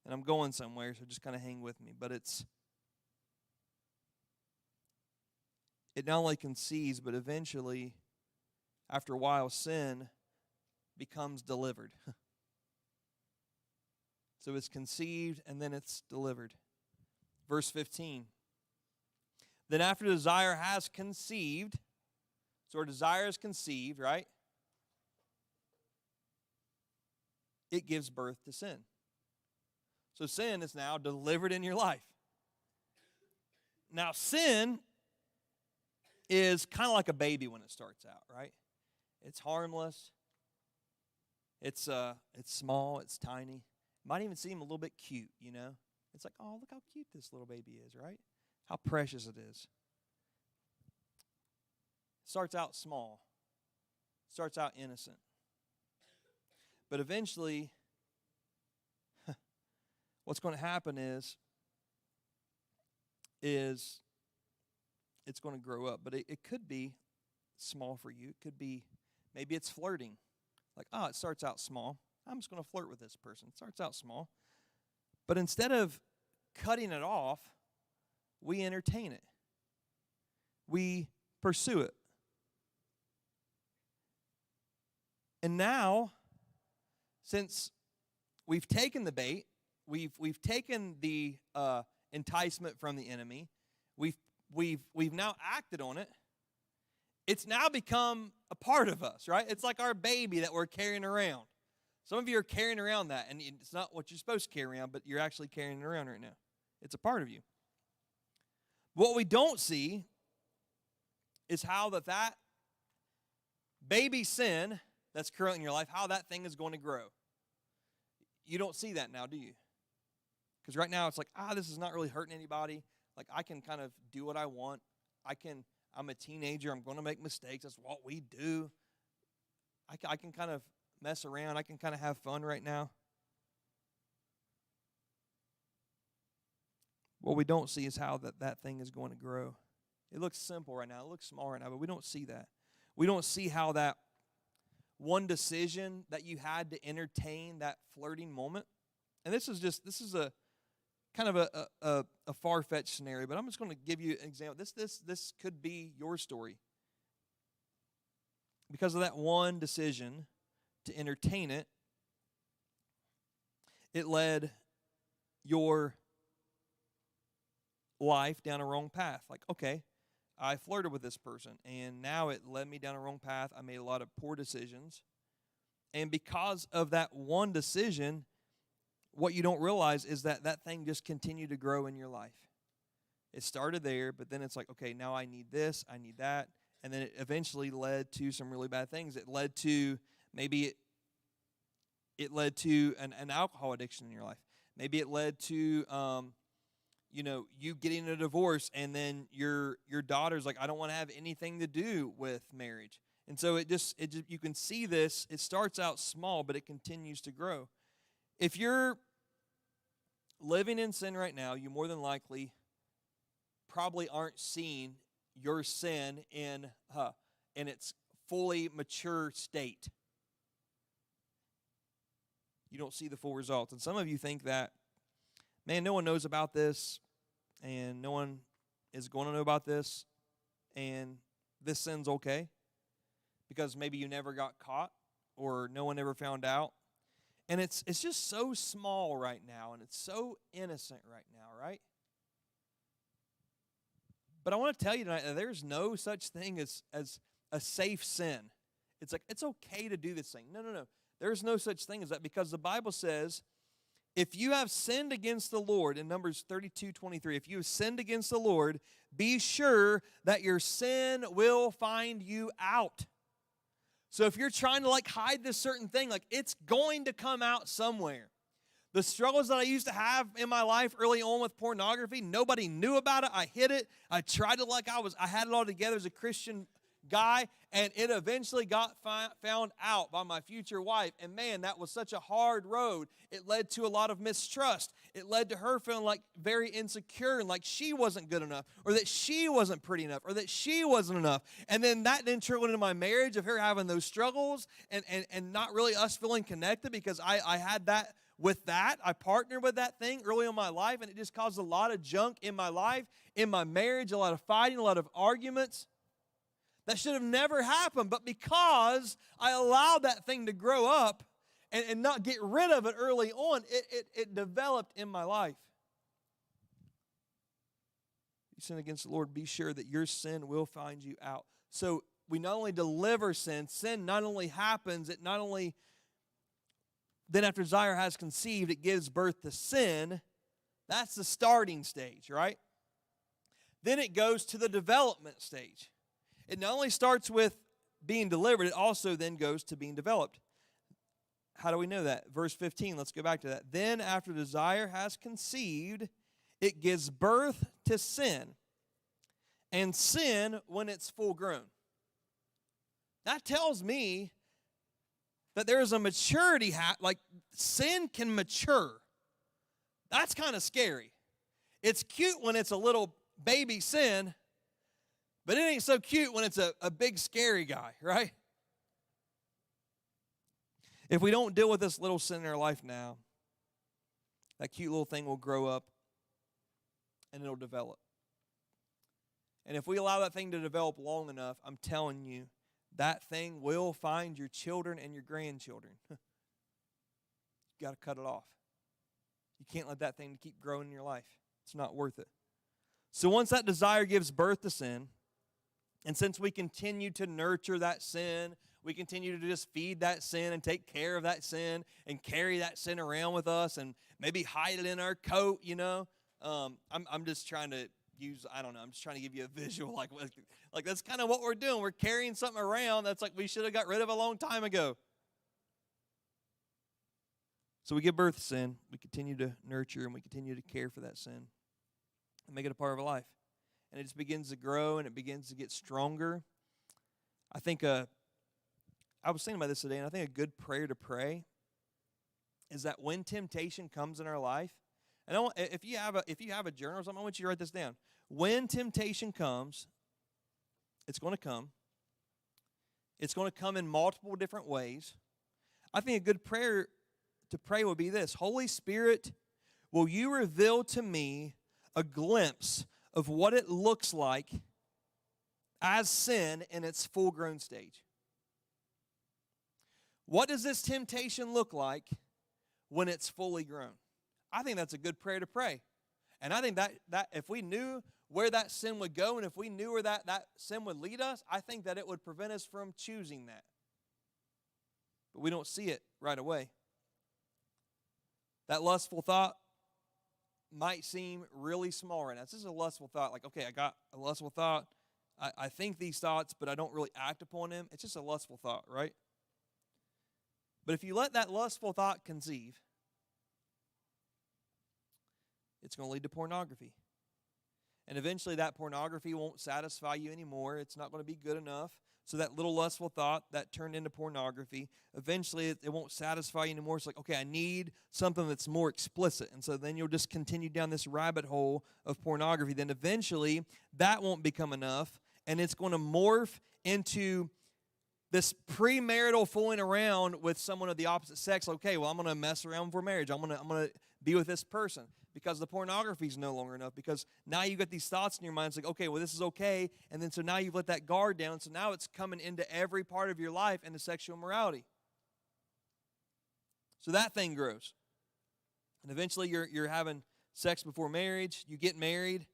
And I'm going somewhere, so just kind of hang with me. But it not only conceives, but eventually, after a while, sin becomes delivered. So it's conceived and then it's delivered. Verse 15. Then after desire has conceived, so our desire is conceived, right? It gives birth to sin. So sin is now delivered in your life. Now sin is kind of like a baby when it starts out, right? It's harmless. It's small, it's tiny. Might even seem a little bit cute, It's like, oh, look how cute this little baby is, right? How precious it is. Starts out small. Starts out innocent. But eventually, what's going to happen is it's going to grow up. But it could be small for you. It could be, maybe it's flirting. Like, it starts out small. I'm just going to flirt with this person. It starts out small. But instead of cutting it off, we entertain it. We pursue it. And now, since we've taken the bait, we've taken the enticement from the enemy, we've now acted on it. It's now become a part of us, right? It's like our baby that we're carrying around. Some of you are carrying around that, and it's not what you're supposed to carry around, but you're actually carrying it around right now. It's a part of you. What we don't see is how that baby sin that's currently in your life, how that thing is going to grow. You don't see that now, do you? Because right now it's like, this is not really hurting anybody. Like, I can kind of do what I want. I'm a teenager. I'm going to make mistakes. That's what we do. I can kind of mess around. I can kind of have fun right now. What we don't see is how that thing is going to grow. It looks simple right now. It looks small right now, but we don't see that. We don't see how that one decision that you had to entertain that flirting moment. And this is a kind of a far-fetched scenario, but I'm just going to give you an example. This could be your story. Because of that one decision to entertain it, it led your life down a wrong path. Like, okay, I flirted with this person, and now it led me down a wrong path. I made a lot of poor decisions. And because of that one decision, what you don't realize is that thing just continued to grow in your life. It started there, but then it's like, okay, now I need this, I need that. And then it eventually led to some really bad things. It led to, maybe it led to an alcohol addiction in your life. Maybe it led to you getting a divorce, and then your daughter's like, I don't want to have anything to do with marriage. And so it just you can see this. It starts out small, but it continues to grow. If you're living in sin right now, you more than likely probably aren't seeing your sin in its fully mature state. You don't see the full results. And some of you think that, man, no one knows about this, and no one is going to know about this, and this sin's okay. because maybe you never got caught or no one ever found out. And it's just so small right now, and it's so innocent right now, right? But I want to tell you tonight that there's no such thing as a safe sin. It's like, it's okay to do this thing. No. There's no such thing as that, because the Bible says, if you have sinned against the Lord, in Numbers 32:23, if you have sinned against the Lord, be sure that your sin will find you out. So if you're trying to hide this certain thing, it's going to come out somewhere. The struggles that I used to have in my life early on with pornography, nobody knew about it. I hid it. I tried to I had it all together as a Christian guy, and it eventually got found out by my future wife. And man, that was such a hard road. It led to a lot of mistrust. It led to her feeling very insecure and like she wasn't good enough, or that she wasn't pretty enough, or that she wasn't enough. And then that then trickled into my marriage of her having those struggles and not really us feeling connected, because I had that. With that, I partnered with that thing early in my life, and it just caused a lot of junk in my life, in my marriage, a lot of fighting, a lot of arguments. That should have never happened, but because I allowed that thing to grow up and not get rid of it early on, it developed in my life. You sin against the Lord, be sure that your sin will find you out. So we not only deliver sin not only happens, it not only... Then after desire has conceived, it gives birth to sin. That's the starting stage, right? Then it goes to the development stage. It not only starts with being delivered, it also then goes to being developed. How do we know that? Verse 15, let's go back to that. Then after desire has conceived, it gives birth to sin. And sin when it's full grown. That tells me that there is a maturity, sin can mature. That's kind of scary. It's cute when it's a little baby sin, but it ain't so cute when it's a big scary guy, right? If we don't deal with this little sin in our life now, that cute little thing will grow up and it'll develop. And if we allow that thing to develop long enough, I'm telling you, that thing will find your children and your grandchildren. You got to cut it off. You can't let that thing keep growing in your life. It's not worth it. So once that desire gives birth to sin, and since we continue to nurture that sin, we continue to just feed that sin and take care of that sin and carry that sin around with us and maybe hide it in our coat, I'm just trying to I'm just trying to give you a visual, like that's kind of what we're doing. We're carrying something around that's like we should have got rid of a long time ago. So we give birth to sin, we continue to nurture, and we continue to care for that sin and make it a part of our life. And it just begins to grow, and it begins to get stronger. I think, I was thinking about this today, and I think a good prayer to pray is that when temptation comes in our life, and if you have a journal or something, I want you to write this down. When temptation comes, it's going to come. It's going to come in multiple different ways. I think a good prayer to pray would be this: Holy Spirit, will you reveal to me a glimpse of what it looks like as sin in its full-grown stage? What does this temptation look like when it's fully grown? I think that's a good prayer to pray. And I think that if we knew where that sin would go and if we knew where that sin would lead us, I think that it would prevent us from choosing that. But we don't see it right away. That lustful thought might seem really small right now. This is a lustful thought. Like, okay, I got a lustful thought. I think these thoughts, but I don't really act upon them. It's just a lustful thought, right? But if you let that lustful thought conceive, it's going to lead to pornography. And eventually that pornography won't satisfy you anymore. It's not going to be good enough. So that little lustful thought that turned into pornography, eventually it won't satisfy you anymore. It's like, okay, I need something that's more explicit. And so then you'll just continue down this rabbit hole of pornography. Then eventually that won't become enough, and it's going to morph into this premarital fooling around with someone of the opposite sex. Okay, well, I'm going to mess around for marriage. I'm going to be with this person. because the pornography is no longer enough, because now you got these thoughts in your mind. It's like, okay, well, this is okay. And then so now you've let that guard down. So now it's coming into every part of your life into sexual morality. So that thing grows. And eventually you're having sex before marriage. You get married,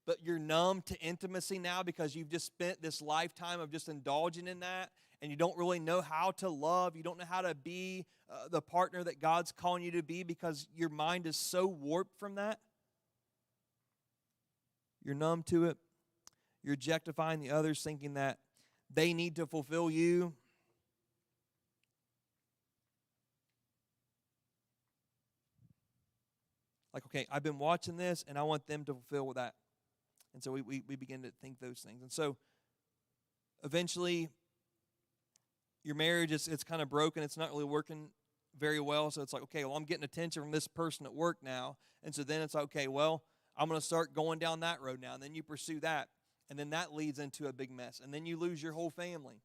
but you're numb to intimacy now because you've just spent this lifetime of just indulging in that. And you don't really know how to love. You don't know how to be the partner that God's calling you to be because your mind is so warped from that. You're numb to it. You're objectifying the others, thinking that they need to fulfill you. Like, okay, I've been watching this, and I want them to fulfill that. And so we begin to think those things. And so eventually, your marriage it's kind of broken. It's not really working very well. So it's like, okay, well, I'm getting attention from this person at work now. And so then it's like, okay, well, I'm going to start going down that road now. And then you pursue that. And then that leads into a big mess. And then you lose your whole family.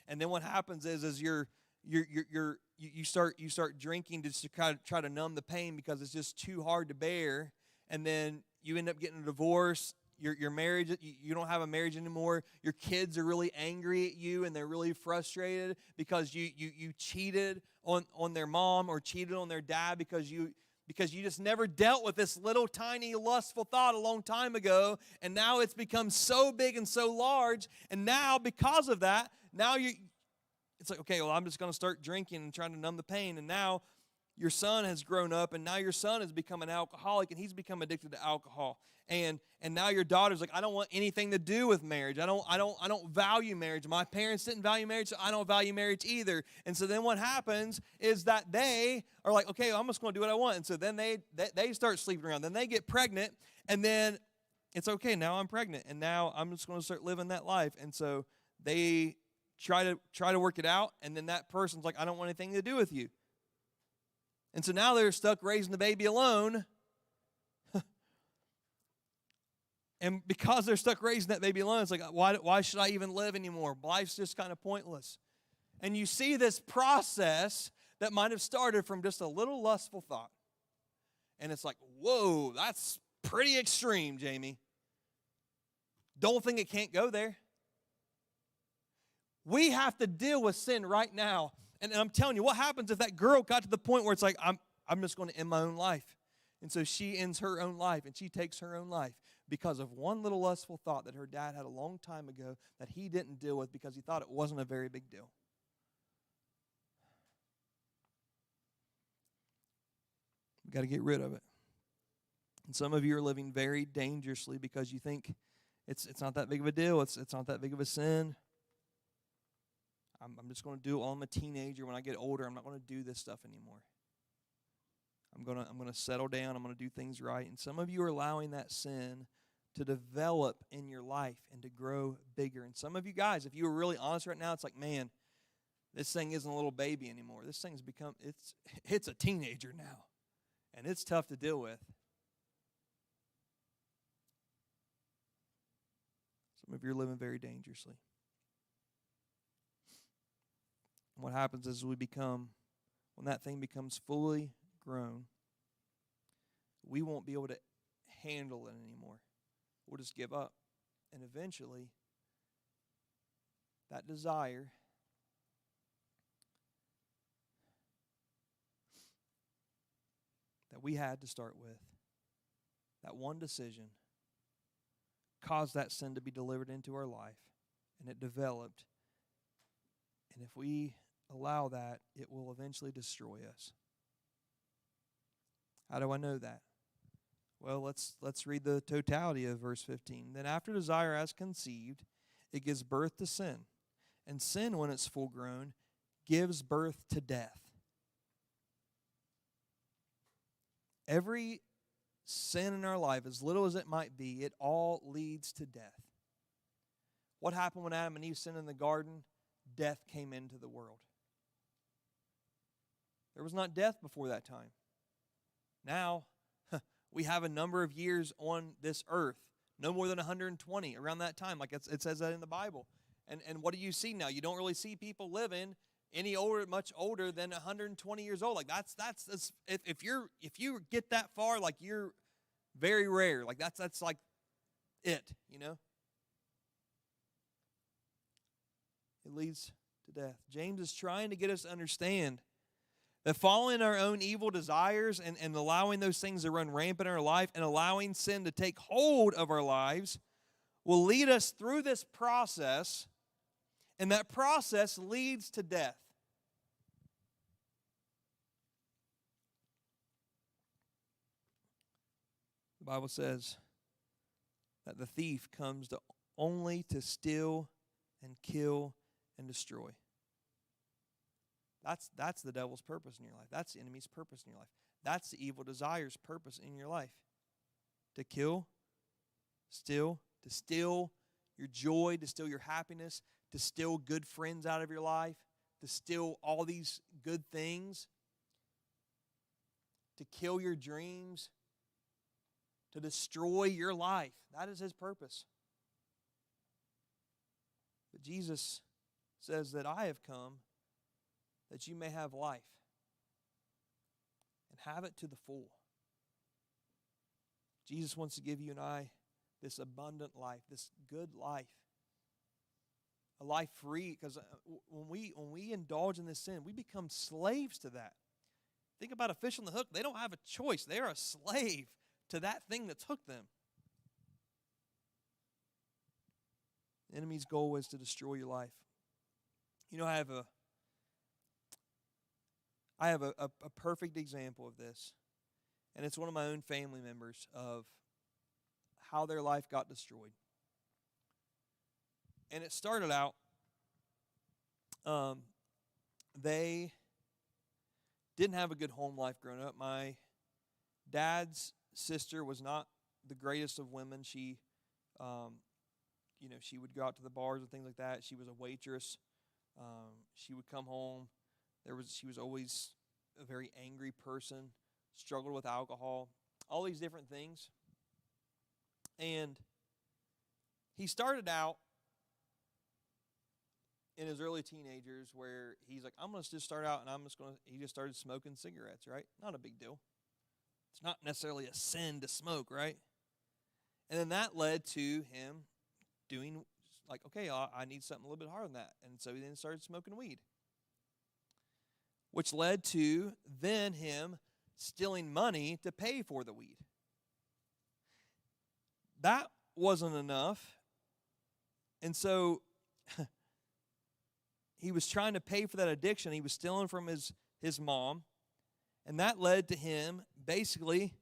And then what happens is you start drinking to try to numb the pain because it's just too hard to bear. And then you end up getting a divorce. Your marriage, you don't have a marriage anymore. Your kids are really angry at you, and they're really frustrated because you cheated on their mom or cheated on their dad because you just never dealt with this little tiny lustful thought a long time ago, and now it's become so big and so large, and now because of that, it's like, okay, well, I'm just going to start drinking and trying to numb the pain, and now your son has grown up, and now your son has become an alcoholic, and he's become addicted to alcohol. And now your daughter's like, I don't want anything to do with marriage. I don't value marriage. My parents didn't value marriage, so I don't value marriage either. And so then what happens is that they are like, okay, well, I'm just going to do what I want. And so then they start sleeping around. Then they get pregnant, and then it's okay. Now I'm pregnant, and now I'm just going to start living that life. And so they try to work it out, and then that person's like, I don't want anything to do with you. And so now they're stuck raising the baby alone. And because they're stuck raising that baby alone, it's like, why should I even live anymore? Life's just kind of pointless. And you see this process that might have started from just a little lustful thought. And it's like, whoa, that's pretty extreme, Jamie. Don't think it can't go there. We have to deal with sin right now. And I'm telling you, what happens if that girl got to the point where it's like, I'm just going to end my own life. And so she ends her own life, and she takes her own life because of one little lustful thought that her dad had a long time ago that he didn't deal with because he thought it wasn't a very big deal. We've got to get rid of it. And some of you are living very dangerously because you think it's not that big of a deal. It's not that big of a sin. I'm just going to do it while I'm a teenager. When I get older, I'm not going to do this stuff anymore. I'm going to settle down. I'm going to do things right. And some of you are allowing that sin to develop in your life and to grow bigger. And some of you guys, if you were really honest right now, it's like, man, this thing isn't a little baby anymore. This thing's become, it's a teenager now. And it's tough to deal with. Some of you are living very dangerously. And what happens is when that thing becomes fully grown, we won't be able to handle it anymore. We'll just give up. And eventually, that desire that we had to start with, that one decision, caused that sin to be delivered into our life, and it developed. And if we allow that, it will eventually destroy us. How do I know that? Well, let's read the totality of verse 15. Then after desire has conceived, it gives birth to sin. And sin, when it's full grown, gives birth to death. Every sin in our life, as little as it might be, it all leads to death. What happened when Adam and Eve sinned in the garden? Death came into the world. There was not death before that time. Now, we have a number of years on this earth, no more than 120 around that time, like it says that in the Bible. And what do you see now? You don't really see people living any older, much older than 120 years old. Like that's if you get that far, like you're very rare. Like that's like it, you know. It leads to death. James is trying to get us to understand that following our own evil desires and allowing those things to run rampant in our life and allowing sin to take hold of our lives will lead us through this process, and that process leads to death. The Bible says that the thief comes only to steal and kill and destroy. That's the devil's purpose in your life. That's the enemy's purpose in your life. That's the evil desire's purpose in your life. To kill, to steal your joy, to steal your happiness, to steal good friends out of your life, to steal all these good things, to kill your dreams, to destroy your life. That is his purpose. But Jesus says that I have come that you may have life and have it to the full. Jesus wants to give you and I this abundant life, this good life, a life free. Because when we indulge in this sin, we become slaves to that. Think about a fish on the hook. They don't have a choice. They are a slave to that thing that's hooked them. The enemy's goal is to destroy your life. You know, I have a perfect example of this, and it's one of my own family members of how their life got destroyed. And it started out, they didn't have a good home life growing up. My dad's sister was not the greatest of women. She, she would go out to the bars and things like that. She was a waitress. She would come home. She was always a very angry person, struggled with alcohol, all these different things. And he started out in his early teenagers where he's like, I'm going to just start out and he just started smoking cigarettes, right? Not a big deal. It's not necessarily a sin to smoke, right? And then that led to him doing, like, okay, I need something a little bit harder than that. And so he then started smoking weed, which led to then him stealing money to pay for the weed. That wasn't enough. And so he was trying to pay for that addiction. He was stealing from his mom. And that led to him basically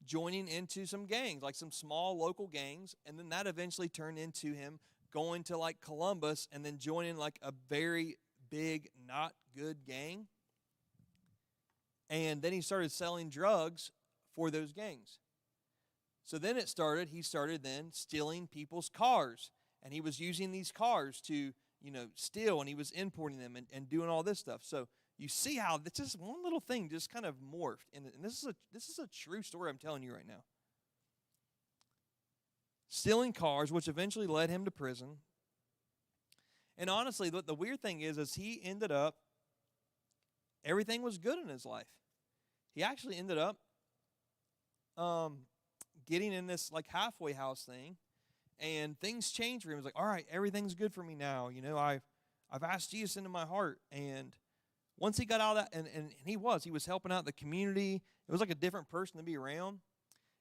joining into some gangs, like some small local gangs. And then that eventually turned into him going to like Columbus and then joining like a very big, not good gang. And then he started selling drugs for those gangs. So then he started then stealing people's cars. And he was using these cars to, steal, and he was importing them and doing all this stuff. So you see how this just one little thing just kind of morphed. And this is a true story I'm telling you right now. Stealing cars, which eventually led him to prison. And honestly, the weird thing is he ended up, everything was good in his life. He actually ended up getting in this like halfway house thing, and things changed for him. He was like, all right, everything's good for me now. I've asked Jesus into my heart. And once he got out of that, and he was helping out the community. It was like a different person to be around.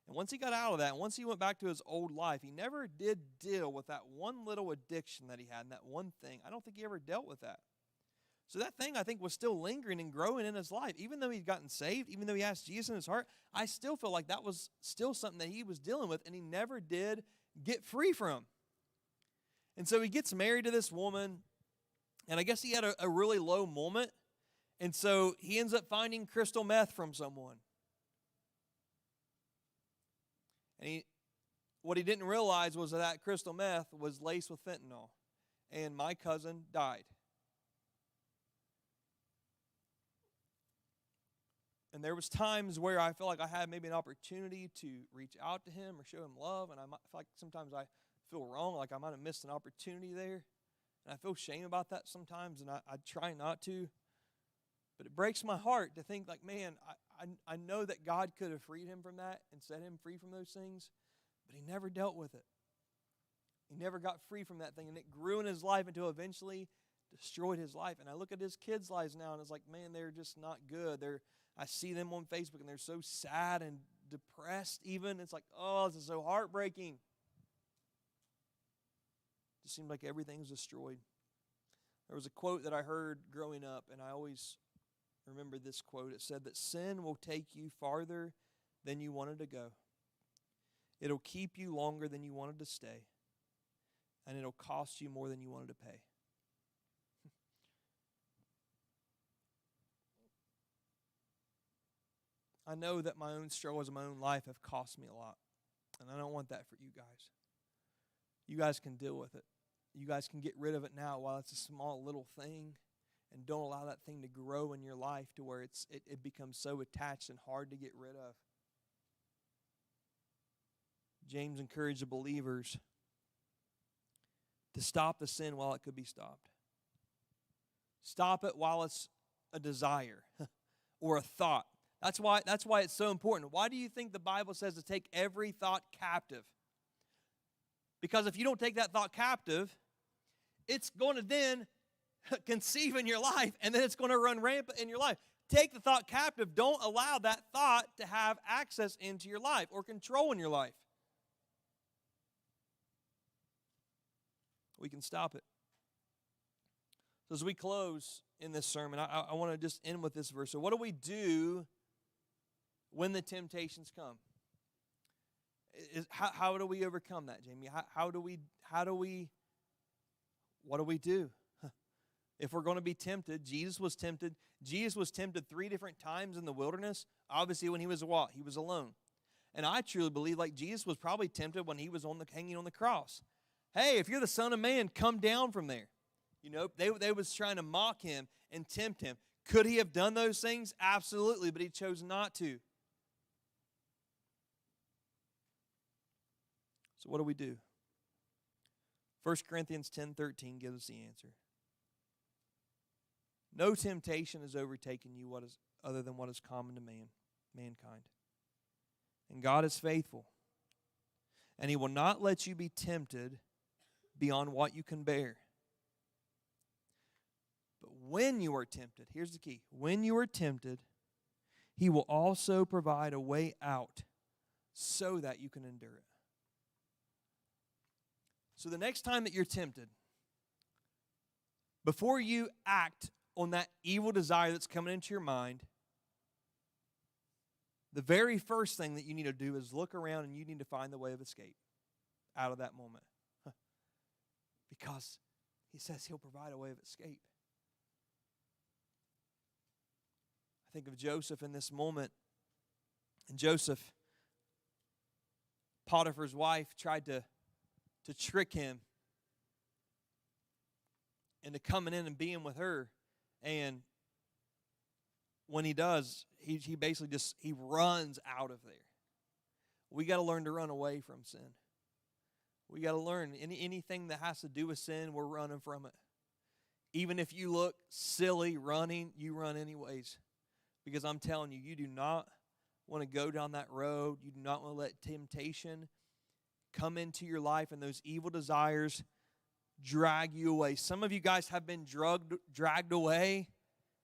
And once he got out of that, and once he went back to his old life, he never did deal with that one little addiction that he had and that one thing. I don't think he ever dealt with that. So that thing, I think, was still lingering and growing in his life. Even though he'd gotten saved, even though he asked Jesus in his heart, I still feel like that was still something that he was dealing with, and he never did get free from. And so he gets married to this woman, and I guess he had a really low moment, and so he ends up finding crystal meth from someone. And what he didn't realize was that crystal meth was laced with fentanyl, and my cousin died. And there was times where I felt like I had maybe an opportunity to reach out to him or show him love, and I feel like sometimes I feel wrong, like I might have missed an opportunity there. And I feel shame about that sometimes, and I try not to. But it breaks my heart to think like, man, I know that God could have freed him from that and set him free from those things, but he never dealt with it. He never got free from that thing, and it grew in his life until eventually destroyed his life. And I look at his kids' lives now, and it's like, man, they're just not good. I see them on Facebook, and they're so sad and depressed even. It's like, oh, this is so heartbreaking. It just seemed like everything's destroyed. There was a quote that I heard growing up, and I always remember this quote. It said that sin will take you farther than you wanted to go. It'll keep you longer than you wanted to stay. And it'll cost you more than you wanted to pay. I know that my own struggles in my own life have cost me a lot. And I don't want that for you guys. You guys can deal with it. You guys can get rid of it now while it's a small little thing. And don't allow that thing to grow in your life to where it becomes so attached and hard to get rid of. James encouraged the believers to stop the sin while it could be stopped. Stop it while it's a desire or a thought. That's why it's so important. Why do you think the Bible says to take every thought captive? Because if you don't take that thought captive, it's going to then conceive in your life, and then it's going to run rampant in your life. Take the thought captive. Don't allow that thought to have access into your life or control in your life. We can stop it. So as we close in this sermon, I want to just end with this verse. So what do we do when the temptations come? How do we overcome that, Jamie? What do we do? If we're going to be tempted, Jesus was tempted. Jesus was tempted 3 different times in the wilderness. Obviously, when he was what? He was alone. And I truly believe like Jesus was probably tempted when he was hanging on the cross. Hey, if you're the Son of Man, come down from there. You know, they was trying to mock him and tempt him. Could he have done those things? Absolutely, but he chose not to. So what do we do? 1 Corinthians 10:13 gives us the answer. No temptation has overtaken you other than what is common to mankind. And God is faithful. And he will not let you be tempted beyond what you can bear. But when you are tempted, here's the key. When you are tempted, he will also provide a way out so that you can endure it. So the next time that you're tempted, before you act on that evil desire that's coming into your mind, the very first thing that you need to do is look around and you need to find the way of escape out of that moment. Because he says he'll provide a way of escape. I think of Joseph in this moment. And Joseph, Potiphar's wife, tried to trick him into coming in and being with her. And when he does, he basically he runs out of there. We got to learn to run away from sin. We got to learn. Anything that has to do with sin, we're running from it. Even if you look silly running, you run anyways. Because I'm telling you, you do not want to go down that road. You do not want to let temptation come into your life and those evil desires drag you away. Some of you guys have been dragged away,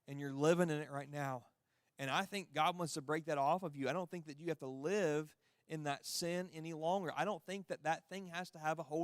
and you're living in it right now. And I think God wants to break that off of you. I don't think that you have to live in that sin any longer. I don't think that thing has to have a hold